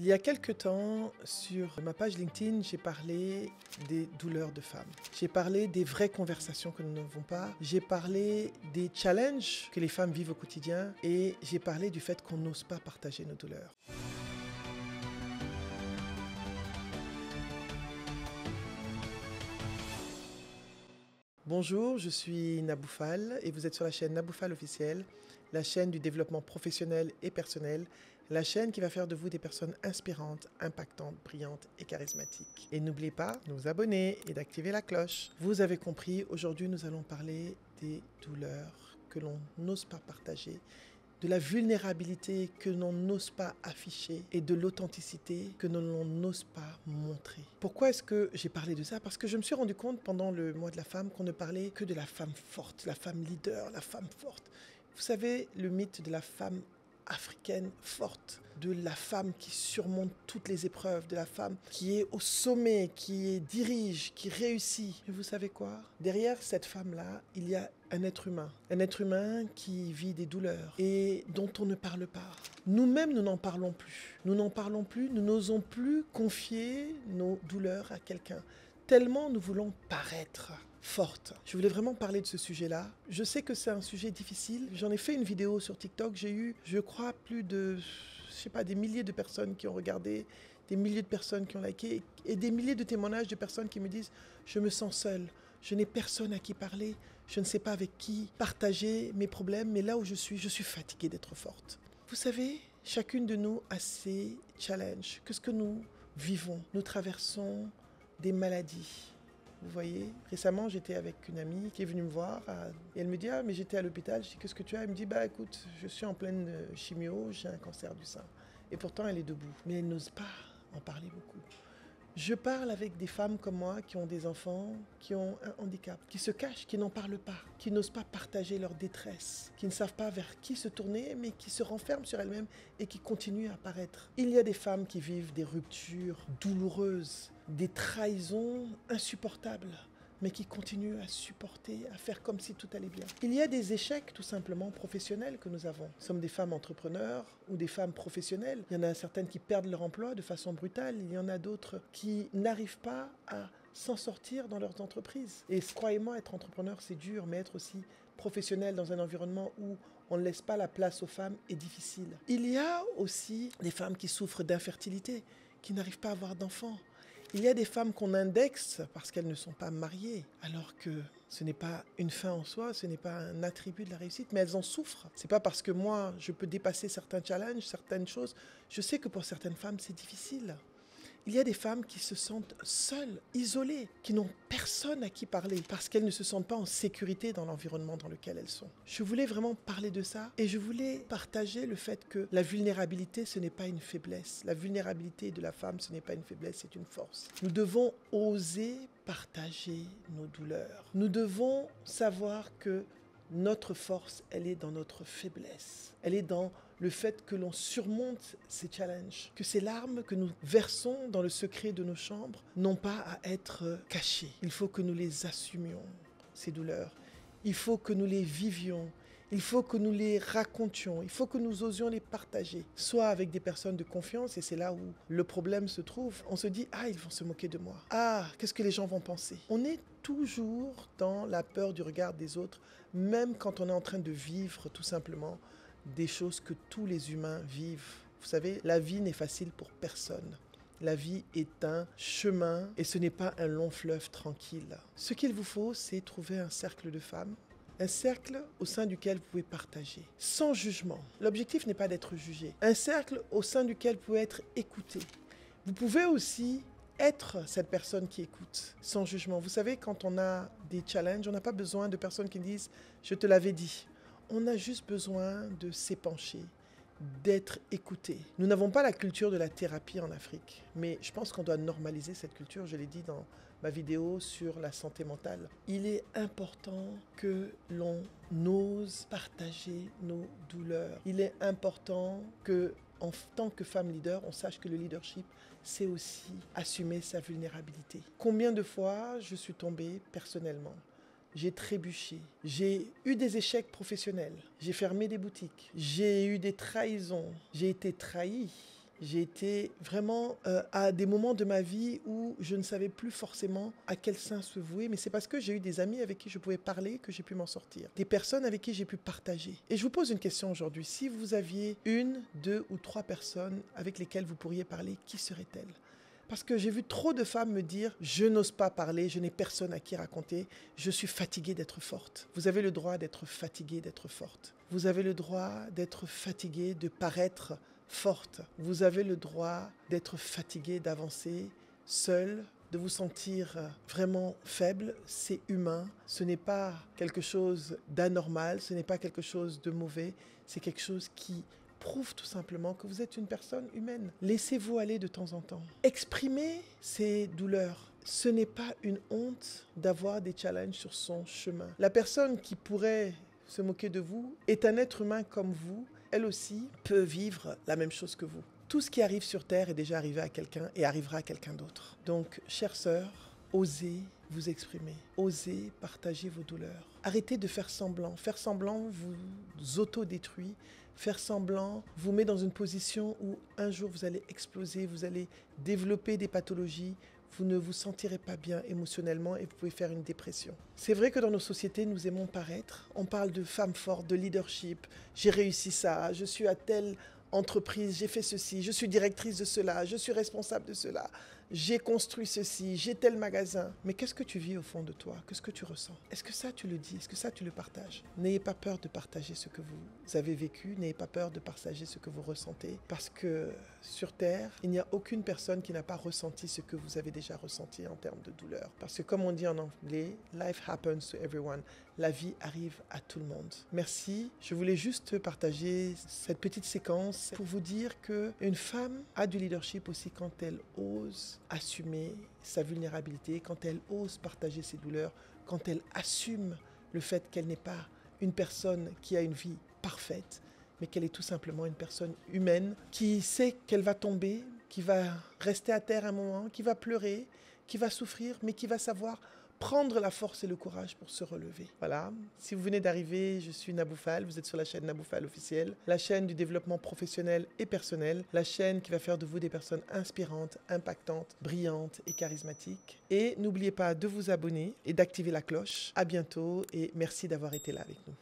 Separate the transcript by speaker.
Speaker 1: Il y a quelque temps, sur ma page LinkedIn, j'ai parlé des douleurs de femmes. J'ai parlé des vraies conversations que nous n'avons pas. J'ai parlé des challenges que les femmes vivent au quotidien. Et j'ai parlé du fait qu'on n'ose pas partager nos douleurs. Bonjour, je suis Nabou Fall et vous êtes sur la chaîne Nabou Fall officielle, la chaîne du développement professionnel et personnel, la chaîne qui va faire de vous des personnes inspirantes, impactantes, brillantes et charismatiques. Et n'oubliez pas de vous abonner et d'activer la cloche. Vous avez compris, aujourd'hui nous allons parler des douleurs que l'on n'ose pas partager, de la vulnérabilité que l'on n'ose pas afficher et de l'authenticité que l'on n'ose pas montrer. Pourquoi est-ce que j'ai parlé de ça? Parce que je me suis rendu compte pendant le mois de la femme qu'on ne parlait que de la femme forte, la femme leader, la femme forte. Vous savez, le mythe de la femme africaine forte, de la femme qui surmonte toutes les épreuves, de la femme qui est au sommet, qui dirige, qui réussit. Mais vous savez quoi? Derrière cette femme-là, il y a un être humain qui vit des douleurs et dont on ne parle pas. Nous-mêmes, nous n'en parlons plus. Nous n'en parlons plus, nous n'osons plus confier nos douleurs à quelqu'un, tellement nous voulons paraître forte. Je voulais vraiment parler de ce sujet-là. Je sais que c'est un sujet difficile. J'en ai fait une vidéo sur TikTok. J'ai eu, je crois, plus de, des milliers de personnes qui ont regardé, des milliers de personnes qui ont liké et des milliers de témoignages de personnes qui me disent « Je me sens seule, je n'ai personne à qui parler, je ne sais pas avec qui partager mes problèmes, mais là où je suis fatiguée d'être forte. » Vous savez, chacune de nous a ses challenges. Qu'est-ce que nous vivons? Nous traversons des maladies. Vous voyez, récemment, j'étais avec une amie qui est venue me voir et elle me dit « Ah, mais j'étais à l'hôpital. » Je dis « Qu'est-ce que tu as ?» Elle me dit « Bah écoute, je suis en pleine chimio, j'ai un cancer du sein. » Et pourtant, elle est debout. Mais elle n'ose pas en parler beaucoup. Je parle avec des femmes comme moi qui ont des enfants, qui ont un handicap, qui se cachent, qui n'en parlent pas, qui n'osent pas partager leur détresse, qui ne savent pas vers qui se tourner, mais qui se renferment sur elles-mêmes et qui continuent à paraître. Il y a des femmes qui vivent des ruptures douloureuses, des trahisons insupportables, mais qui continuent à supporter, à faire comme si tout allait bien. Il y a des échecs tout simplement professionnels que nous avons. Nous sommes des femmes entrepreneurs ou des femmes professionnelles. Il y en a certaines qui perdent leur emploi de façon brutale. Il y en a d'autres qui n'arrivent pas à s'en sortir dans leurs entreprises. Et croyez-moi, être entrepreneur, c'est dur, mais être aussi professionnel dans un environnement où on ne laisse pas la place aux femmes est difficile. Il y a aussi des femmes qui souffrent d'infertilité, qui n'arrivent pas à avoir d'enfants. Il y a des femmes qu'on indexe parce qu'elles ne sont pas mariées, alors que ce n'est pas une fin en soi, ce n'est pas un attribut de la réussite, mais elles en souffrent. C'est pas parce que moi, je peux dépasser certains challenges, certaines choses. Je sais que pour certaines femmes, c'est difficile. Il y a des femmes qui se sentent seules, isolées, qui n'ont personne à qui parler parce qu'elles ne se sentent pas en sécurité dans l'environnement dans lequel elles sont. Je voulais vraiment parler de ça et je voulais partager le fait que la vulnérabilité, ce n'est pas une faiblesse. La vulnérabilité de la femme, ce n'est pas une faiblesse, c'est une force. Nous devons oser partager nos douleurs. Nous devons savoir que notre force, elle est dans notre faiblesse. Elle est dans le fait que l'on surmonte ces challenges, que ces larmes que nous versons dans le secret de nos chambres n'ont pas à être cachées. Il faut que nous les assumions, ces douleurs. Il faut que nous les vivions. Il faut que nous les racontions, il faut que nous osions les partager, soit avec des personnes de confiance, et c'est là où le problème se trouve. On se dit « Ah, ils vont se moquer de moi. Ah, qu'est-ce que les gens vont penser ?» On est toujours dans la peur du regard des autres, même quand on est en train de vivre tout simplement des choses que tous les humains vivent. Vous savez, la vie n'est facile pour personne. La vie est un chemin et ce n'est pas un long fleuve tranquille. Ce qu'il vous faut, c'est trouver un cercle de femmes, un cercle au sein duquel vous pouvez partager, sans jugement. L'objectif n'est pas d'être jugé. Un cercle au sein duquel vous pouvez être écouté. Vous pouvez aussi être cette personne qui écoute, sans jugement. Vous savez, quand on a des challenges, on n'a pas besoin de personnes qui disent « je te l'avais dit ». On a juste besoin de s'épancher, d'être écouté. Nous n'avons pas la culture de la thérapie en Afrique, mais je pense qu'on doit normaliser cette culture, je l'ai dit dans ma vidéo sur la santé mentale. Il est important que l'on ose partager nos douleurs. Il est important que, en tant que femme leader, on sache que le leadership, c'est aussi assumer sa vulnérabilité. Combien de fois je suis tombée personnellement? J'ai trébuché, j'ai eu des échecs professionnels, j'ai fermé des boutiques, j'ai eu des trahisons, j'ai été trahie. J'ai été vraiment à des moments de ma vie où je ne savais plus forcément à quel sein se vouer, mais c'est parce que j'ai eu des amis avec qui je pouvais parler que j'ai pu m'en sortir. Des personnes avec qui j'ai pu partager. Et je vous pose une question aujourd'hui. Si vous aviez 1, 2 ou 3 personnes avec lesquelles vous pourriez parler, qui seraient-elles ? Parce que j'ai vu trop de femmes me dire « Je n'ose pas parler, je n'ai personne à qui raconter, je suis fatiguée d'être forte. » Vous avez le droit d'être fatiguée d'être forte. Vous avez le droit d'être fatiguée de paraître forte. Vous avez le droit d'être fatiguée d'avancer seule, de vous sentir vraiment faible. C'est humain. Ce n'est pas quelque chose d'anormal, ce n'est pas quelque chose de mauvais, c'est quelque chose qui prouve tout simplement que vous êtes une personne humaine. Laissez-vous aller de temps en temps. Exprimez ces douleurs. Ce n'est pas une honte d'avoir des challenges sur son chemin. La personne qui pourrait se moquer de vous est un être humain comme vous. Elle aussi peut vivre la même chose que vous. Tout ce qui arrive sur Terre est déjà arrivé à quelqu'un et arrivera à quelqu'un d'autre. Donc, chères sœurs, osez vous exprimer. Osez partager vos douleurs. Arrêtez de faire semblant. Faire semblant vous autodétruit. Faire semblant vous met dans une position où un jour vous allez exploser, vous allez développer des pathologies, vous ne vous sentirez pas bien émotionnellement et vous pouvez faire une dépression. C'est vrai que dans nos sociétés, nous aimons paraître. On parle de femmes fortes, de leadership. J'ai réussi ça, je suis à telle entreprise, j'ai fait ceci, je suis directrice de cela, je suis responsable de cela, j'ai construit ceci, j'ai tel magasin. Mais qu'est-ce que tu vis au fond de toi? Qu'est-ce que tu ressens? Est-ce que ça tu le dis? Est-ce que ça tu le partages? N'ayez pas peur de partager ce que vous avez vécu, n'ayez pas peur de partager ce que vous ressentez, parce que sur Terre, il n'y a aucune personne qui n'a pas ressenti ce que vous avez déjà ressenti en termes de douleur. Parce que comme on dit en anglais, life happens to everyone. La vie arrive à tout le monde. Merci. Je voulais juste partager cette petite séquence pour vous dire qu'une femme a du leadership aussi quand elle ose assumer sa vulnérabilité, quand elle ose partager ses douleurs, quand elle assume le fait qu'elle n'est pas une personne qui a une vie parfaite, mais qu'elle est tout simplement une personne humaine qui sait qu'elle va tomber, qui va rester à terre un moment, qui va pleurer, qui va souffrir, mais qui va savoir prendre la force et le courage pour se relever. Voilà, si vous venez d'arriver, je suis Nabou Fall, vous êtes sur la chaîne Nabou Fall officielle, la chaîne du développement professionnel et personnel, la chaîne qui va faire de vous des personnes inspirantes, impactantes, brillantes et charismatiques. Et n'oubliez pas de vous abonner et d'activer la cloche. À bientôt et merci d'avoir été là avec nous.